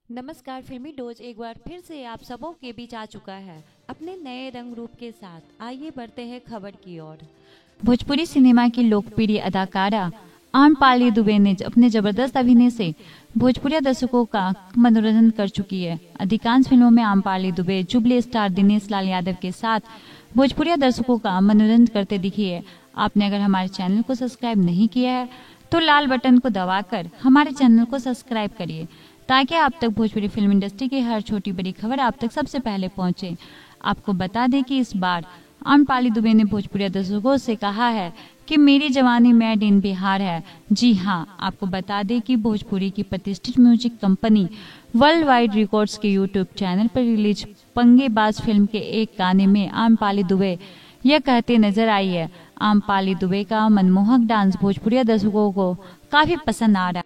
नमस्कार। फिल्मी डोज एक बार फिर से आप सबों के बीच आ चुका है अपने नए रंग रूप के साथ। आइए बढ़ते हैं खबर की ओर। भोजपुरी सिनेमा की लोकप्रिय अदाकारा आम्रपाली दुबे ने अपने जबरदस्त अभिनय से भोजपुरी दर्शकों का मनोरंजन कर चुकी है। अधिकांश फिल्मों में आम्रपाली दुबे जुबली स्टार दिनेश लाल यादव के साथ भोजपुरी दर्शकों का मनोरंजन करते दिखी है। आपने अगर हमारे चैनल को सब्सक्राइब नहीं किया है तो लाल बटन को दबाकर हमारे चैनल को सब्सक्राइब करिए, ताकि आप तक भोजपुरी फिल्म इंडस्ट्री की हर छोटी बड़ी खबर आप तक सबसे पहले पहुंचे। आपको बता दें कि इस बार आम्रपाली दुबे ने भोजपुरी दर्शकों से कहा है कि मेरी जवानी मेड इन बिहार है। जी हां, आपको बता दें कि भोजपुरी की प्रतिष्ठित music company world wide records के यूट्यूब चैनल पर रिलीज पंगेबाज फिल्म के एक गाने में आम्रपाली दुबे यह कहते नजर आई है। आम्रपाली दुबे का मनमोहक डांस भोजपुरी दर्शकों को काफी पसंद आ रहा है।